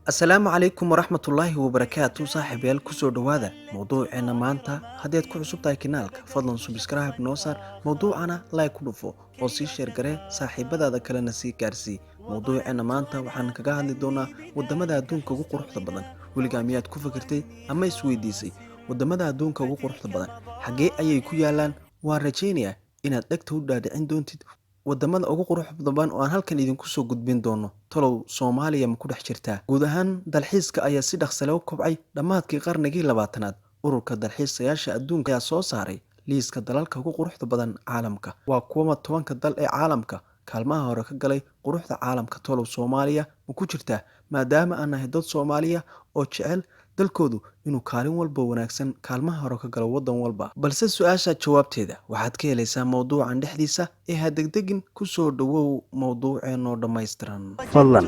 asalaamu calaykum waraxmatullaahi wabarakaatu saaxiibayaal kusoo dhowaada mowduuceena maanta haddaad ku cusub tahay kanaalka fadlan subscribe noo saar mowduucana like ku dhufo oo sii sheergaree saaxiibadaada kalena sii gaarsii mowduuceena maanta waxaan kaga hadli doonaa wadamada adduunka ugu quruxda badan weligaa miyaad ku fikirtay ama isweydiisay wadamada adduunka ugu quruxda badan xaggee ayay ku yaalaan? waan rajaynayaa inaad dhegta u dhaadhicin doontid wadamada ugu quruxda badan oo aan halkan idinku soo gudbin doono talow Soomaaliya ma ku dhex jirtaa? guud ahaan dalxiiska ayaa si dhaqso leh u kobcay dhammaadkii qarnigii 20aad. ururka dalxiisayaasha adduunka ayaa soo saaray liiska dalalka ugu quruxda badan caalamka. waa kuwa 10 dal ee caalamka kaalmaha hore ka galay quruxda caalamka. talow Soomaaliya ma ku jirtaa? maadaama aan nahay dad Soomaaliya oo jecel dalkoodu inuu kaalin walba wanaagsan kaalmaha hore ka galo wadan walba. balse su-aasha jawaabteeda waxaad ka helaysaa mowduucan dhexdiisa ee ha degdegin ku soo dhowow mowduuceennoo dhammaystiran. fadlan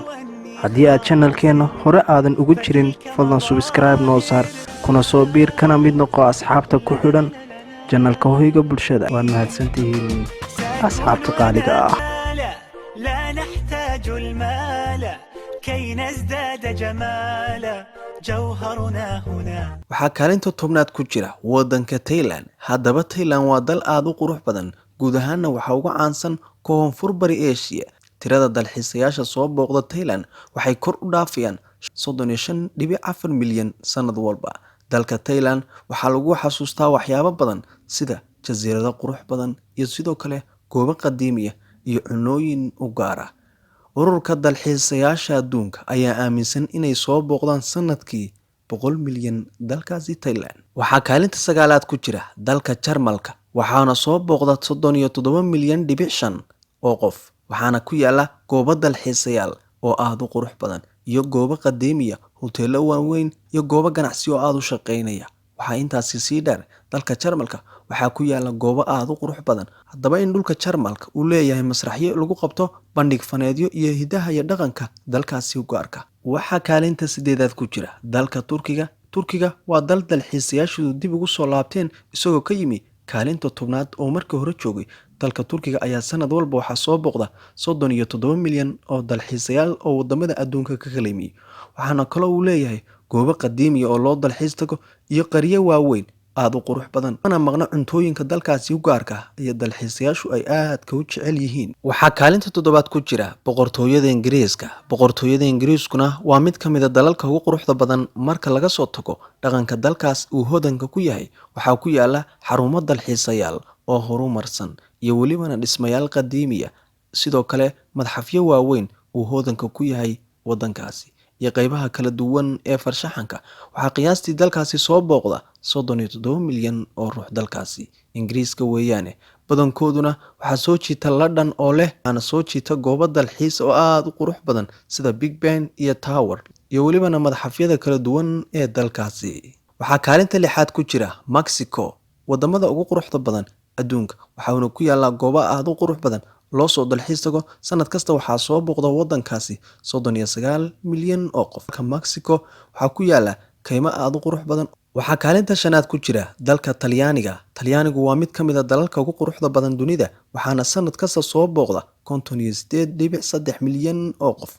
haddii aad channelkeenna hore aadan ugu jirin fadlan subscribe noo saar kuna soo biir kana mid noqo asxaabta ku xidhan channelka hoyga bulshada. waad mahadsantihiin asxaabta qaaliga ah. لا نحتاج المال كي نزداد جمالا جوهرنا هنا. waxaa kaalinta tobnaad ku jira wadanka Thailand. haddaba Thailand waa dal aad u qurux badan, guud ahaanna waxaa uga caansan koonfur bari Asia. tirada dalxiisayaasha soo booqda Thailand waxay kor u dhaafayaan 35.4 milyan sanad walba. dalka Thailand waxaa lagu xasuustaa waxyaabo badan sida jasiirado qurux badan iyo sidoo kale goobo qadiimi ah iyo cunooyin u gaar ah. ururka dalxiisayaasha adduunka ayaa aaminsan inay soo booqdaan sanadkii 100 milyan dalkaasi Thailand. waxaa kaalinta 9aad ku jira dalka Jarmalka, waxaana soo booqda 37 milyan dhibic 5 oo qof. waxaana ku yaala goobo dalxiisayaal oo aad u qurux badan iyo goobo qadiimi ah, hoteelo waaweyn iyo goobo ganacsi oo aad u shaqeynaya. waxaa intaasi sii dheer dalka Jarmalka waxaa ku yaala goobo aad u qurux badan. haddaba in dhulka Jarmalka uu leeyahay masraxyo lagu qabto bandhig faneedyo iyo hidaha iyo dhaqanka dalkaasi u gaarka. waxaa kaalinta 8aad ku jira dalka Turkiga. Turkiga waa dal dalxiisayaashu dib ugu soo laabteen isagoo ka yimi kaalinta 10aad oo markii hore joogay. dalka Turkiga ayaa sanad walba waxaa soo booqda 37 milyan oo dalxiisayaal oo wadamada adduunka ka kala yimi. waxaana kaloo uu leeyahay goobo qadiimi ah oo loo dalxiis tago iyo qaryo waaweyn aad u qurux badan. mana maqna cuntooyinka dalkaasi u gaarka iyo dalxiisayaashu ay aadka u jecel yihiin. waxaa kaalinta 7aad ku jira boqortooyada Ingiriiska. boqortooyada Ingiriiskuna waa mid ka mid ah dalalka ugu quruxda badan marka laga soo tago dhaqanka dalkaas uu hodanka ku yahay. waxaa ku yaala xarumo dalxiisayaal oo horumarsan iyo welibana dhismayaal qadiimi ah, sidoo kale madxafyo waaweyn uu hodanka ku yahay wadankaasi iyo qaybaha kala duwan ee farshaxanka. waxaa qiyaastii dalkaasi soo booqda 37 milyan oo ruux. dalkaasi Ingiriiska weeyaane badankooduna waxaa soo jiita London oo leh ana soo jiita goobo dalxiis oo aad u qurux badan sida Big Ben iyo Tower iyo welibana madxafyada kala duwan ee dalkaasi. waxaa kaalinta 6aad ku jira Mexico, wadamada ugu quruxda badan adduunka. waxaana ku yaala goobo aad u qurux badan loo soo dalxiis tago. sanad kasta waxaa soo booqda wadankaasi 39 milyan oo qof. dalka Mexico waxaa ku yaala kaymo aad u qurux badan. waxaa kaalinta 5aad ku jira dalka Talyaaniga. Talyaanigu waa mid ka mid ah dalalka ugu quruxda badan dunida, waxaana sanad kasta soo booqda 58.3 milyan oo qof.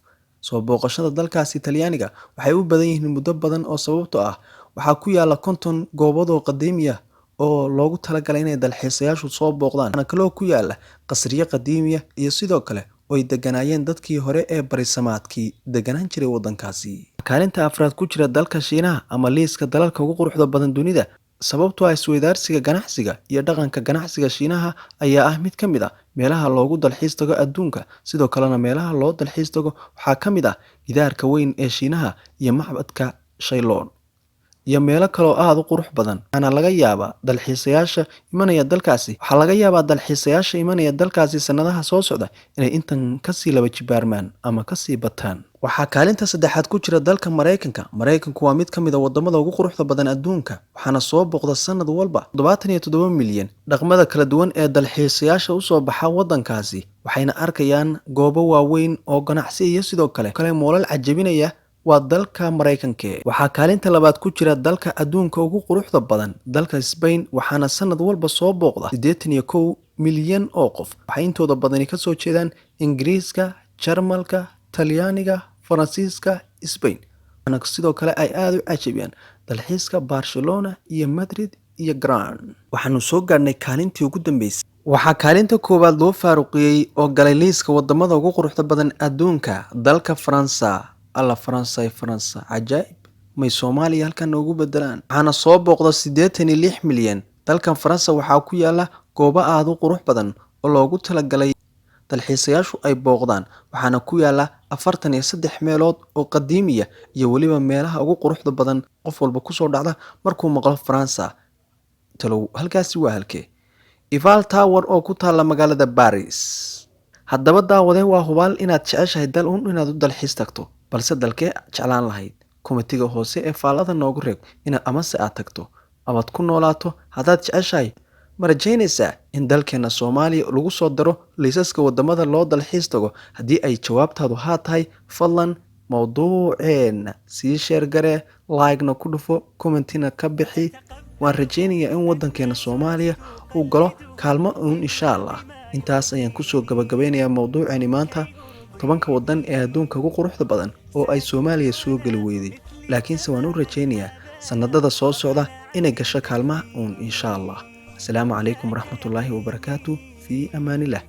soo booqashada dalkaasi Talyaaniga waxay u badan yihiin muddo badan oo sababtoo ah waxaa ku yaala 50 goobood oo qadiimi ah oo loogu talagalay inay dalxiisayaashu soo booqdaan. waxaana kaloo ku yaala qasriyo qadiimi ah iyo sidoo kale oo ay deganaayeen dadkii hore ee barisamaadkii deganaan jiray wadankaasi. kaalinta 4aad ku jira dalka Shiinaha ama liiska dalalka ugu quruxda badan dunida. sababtoo ah isweydaarsiga ganacsiga iyo dhaqanka ganacsiga Shiinaha ayaa ah mid ka mid ah meelaha loogu dalxiis tago adduunka. sidoo kalena meelaha loo dalxiis tago waxaa ka mid ah gidaarka weyn ee Shiinaha iyo macbadka Shailon iyo meelo kale oo aad u qurux badan. waxaana laga yaabaa dalxiisayaasha imanaya dalkaasi sanadaha soo socda inay intan kasii laba jibaarmaan ama kasii bataan. waxaa kaalinta 3aad ku jira dalka Mareykanka. Mareykanku waa mid ka mid ah wadamada ugu quruxda badan adduunka, waxaana soo booqda sanad walba 77 milyan. dhaqamada kala duwan ee dalxiisayaasha u soo baxa wadankaasi waxayna arkayaan goobo waaweyn oo ganacsi iyo sidoo kale moolal cajabinaya waa dalka Mareykanka. waxaa kaalinta 2aad ku jira dalka adduunka ugu quruxda badan dalka Spain, waxaana sanad walba soo booqda 81 milyan oo qof. waxay intooda badani ka soo jeedaan Ingiriiska, Jarmalka, Talyaaniga, Faransiiska, Spain. waxaana sidoo kale ay aada u cajabiyaan dalxiiska Barcelona iyo Madrid iyo Gran. Waxaanu soo gaadhnay kaalintii ugu dambeysay. Waxaa kaalinta koowaad loo faaruqiyey oo galay liiska wadamada ugu quruxda badan adduunka dalka Faransa. alla Faransa cajaa'ib, may Soomaaliya halkan ugu bedelaan. Waxaana soo booqda 86 milyan. dalkan Faransa waxaa ku yaala goobo aad u qurux badan oo loogu talagalay dalxiisayaashu ay booqdaan, waxaana ku yaala 43 meelood oo qadiimiya iyo weliba meelaha ugu quruxda badan qof walba kusoo dhacda markuu maqlo Faransa. talow halkaasi waa halkee? Eiffel Tower oo ku taala magaalada Paris. haddaba daawade waa hubaal inaad jeceshahay dal inaad u dalxiis tagto, balse dalkee jeclaan lahayd? komitiga hoose ee faallada noogu reeb inaad amase aad tagto amaad ku noolaato. haddaad jeceshahay ma rajaynaysaa in dalkeena Soomaaliya lagu soo daro liisaska wadamada loo dalxiis tago? haddii ay jawaabtaadu haa tahay, fadlan mawduuceena sii sheer garee, like-na ku dhufo, commentina ka bixi. waan rajaynayaa in wadankeena Soomaaliya uu galo kaalmo insha Allah. intaas ayaan kusoo gabagabeynayaa mawduuceeni maanta, 10 wadan ee adduunka ugu quruxda badan oo ay Soomaaliya soo gali weyday, laakiinse waan u rajaynayaa sanadada soo socda inay gasho kaalmaha insha Allah. السلام عليكم ورحمة الله وبركاته. في أمان الله.